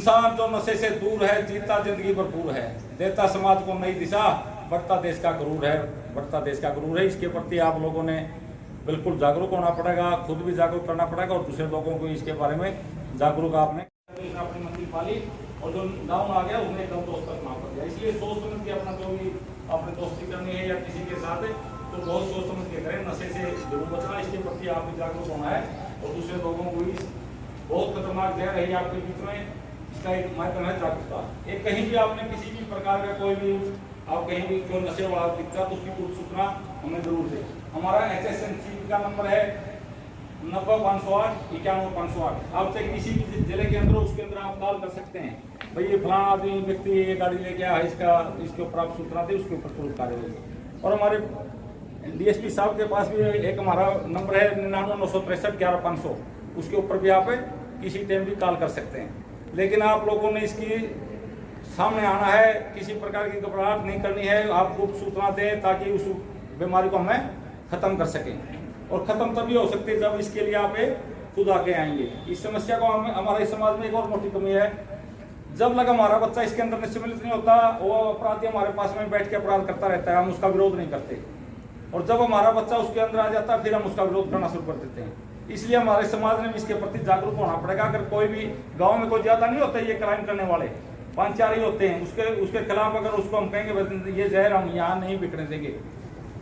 इंसान जो नशे से दूर है, जीता जिंदगी भरपूर है, देता समाज को नई दिशा, बढ़ता देश का गुरूर है, बढ़ता देश का गुरूर है। इसके प्रति आप लोगों ने बिल्कुल जागरूक होना पड़ेगा, खुद भी जागरूक करना पड़ेगा और दूसरे लोगों को इसके बारे में जागरूक आपने अपनी मंजिल पाली और जो डाउन आ गया उसने एकदम दोस्त तक ना पड़ गया। इसलिए सोच समझ के अपना जो भी आपने दोस्ती करनी है या किसी के साथ तो बहुत सोच समझ के करें, नशे से जरूर बचना, इसके प्रति आप भी जागरूक होना है और दूसरे लोगों को भी बहुत खतरनाक जहर है आपके बीच में, इसका एक माध्यम है जागरूकता। एक कहीं भी आपने किसी भी प्रकार का कोई भी आप कहीं भी कोई नशे वाला दिखता तो उसकी कुछ सूचना हमें जरूर दे। हमारा HSNC का नंबर है 90-508 91-508। आप चाहे किसी भी जिले के अंदर उसके अंदर आप कॉल कर सकते हैं, भाई ये फलाना आदमी व्यक्ति ये गाड़ी लेके आया, इसके ऊपर आप सूचना दे, उसके ऊपर तुरंत कार्रवाई। और हमारे DSP साहब के पास भी एक हमारा नंबर है 99-963-11500, उसके ऊपर भी आप किसी टाइम भी कॉल कर सकते हैं। लेकिन आप लोगों ने इसकी सामने आना है, किसी प्रकार की घबराहट नहीं करनी है, आप गुप्त सूचना दें ताकि उस बीमारी को हमें खत्म कर सकें। और खत्म तभी हो सकती है जब इसके लिए आप खुद आके आएंगे। इस समस्या को हमारे समाज में एक और मोटी कमी है, जब लगा हमारा बच्चा इसके अंदर सम्मिलित नहीं होता, वो अपराधी हमारे पास में बैठ के अपराध करता रहता है, हम उसका विरोध नहीं करते। और जब हमारा बच्चा उसके अंदर आ जाता है फिर हम उसका विरोध करना शुरू कर देते हैं। इसलिए हमारे समाज में इसके प्रति जागरूक होना पड़ेगा। अगर कोई भी गांव में कोई ज्यादा नहीं होता ये क्राइम करने वाले, 5-4 ही होते हैं, उसके खिलाफ अगर उसको हम कहेंगे ये जहर हम यहाँ नहीं बिकने देंगे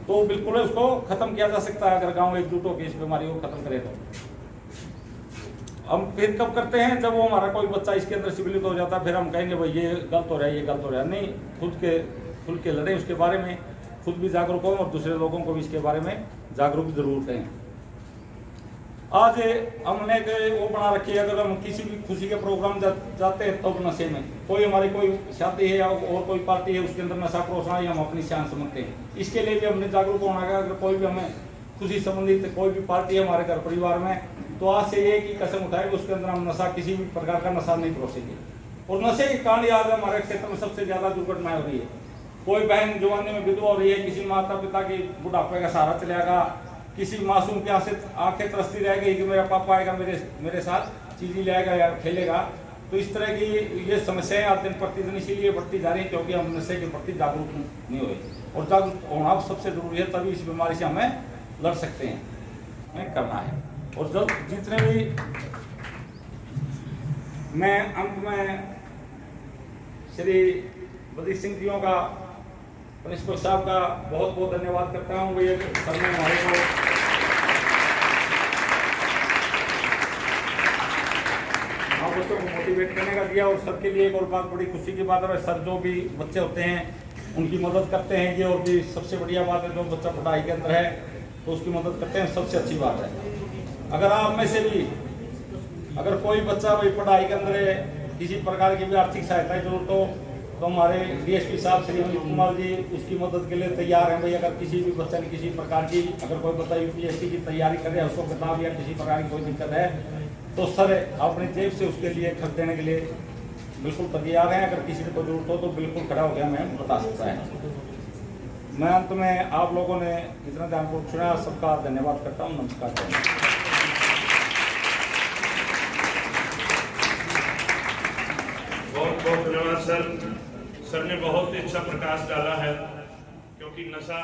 तो बिल्कुल उसको खत्म किया जा सकता है। अगर गांव एकजुट होकर इस बीमारी को खत्म करे तो हम फिर कब करते हैं, जब वो हमारा कोई बच्चा इसके अंदर सम्मिलित हो जाता है, फिर हम कहेंगे भाई ये गलत हो रहा है, ये गलत हो रहा है। नहीं, खुल के लड़े उसके बारे में, खुद भी जागरूक हो और दूसरे लोगों को भी इसके बारे में जागरूक जरूर करें। आज हमने वो बना रखी है, अगर हम किसी भी खुशी के प्रोग्राम जाते हैं तो नशे में कोई हमारी कोई शादी है या और कोई पार्टी है उसके अंदर नशा परोसना ही हम अपनी शान समझते हैं। इसके लिए भी हमने जागरूक होना है। अगर कोई भी हमें खुशी संबंधित कोई भी पार्टी है हमारे घर परिवार में, तो आज से ये की कसम उठाए कि उसके अंदर हम नशा, किसी भी प्रकार का नशा नहीं परोसेंगे। और नशे के कारण आज हमारे क्षेत्र में सबसे ज्यादा दुर्घटनाएं हो रही है। कोई बहन जवानी में विधवा हो रही है, किसी माता पिता की बुढ़ापे का सहारा चलेगा, किसी मासूम की आंखें तरसती रह गई कि मेरा पापा आएगा मेरे साथ चीज़ी लाएगा या खेलेगा। तो इस तरह की ये समस्याएं आज दिन प्रतिदिन इसीलिए बढ़ती जा रही है क्योंकि हम नशे के प्रति जागरूक नहीं हुए। और जागरूक होना सबसे जरूरी है, तभी इस बीमारी से हमें लड़ सकते हैं, हमें करना है। और जब जितने भी मैं अंत में श्री बद्री सिंह जियों का, प्रिंसिपल साहब का बहुत बहुत धन्यवाद करता हूँ। ये सर ने हमारे को आप बच्चों को मोटिवेट करने का दिया। और सर के लिए एक और बात बड़ी खुशी की बात है, सर जो भी बच्चे होते हैं उनकी मदद करते हैं, ये और भी सबसे बढ़िया बात है। जो बच्चा पढ़ाई के अंदर है तो उसकी मदद करते हैं, सबसे अच्छी बात है। अगर आप में से भी अगर कोई बच्चा भाई पढ़ाई के अंदर है, किसी प्रकार की भी आर्थिक सहायता की जरूरत हो तो हमारे DSP साहब श्री अनिल कुमार जी उसकी मदद के लिए तैयार हैं। भाई अगर किसी भी बच्चा ने किसी प्रकार की, अगर कोई बच्चा UPSC की तैयारी करे, उसको किताब या किसी प्रकार की कोई दिक्कत है तो सर अपनी जेब से उसके लिए खर्च देने के लिए बिल्कुल तैयार हैं। अगर किसी को जरूरत हो तो बिल्कुल खड़ा हो गया हमें बता सकता है। मैं अंत में आप लोगों ने इतना ध्यानपूर्वक सुना, सबका धन्यवाद करता हूँ। नमस्कार। बहुत बहुत धन्यवाद सर। सर ने बहुत ही अच्छा प्रकाश डाला है, क्योंकि नशा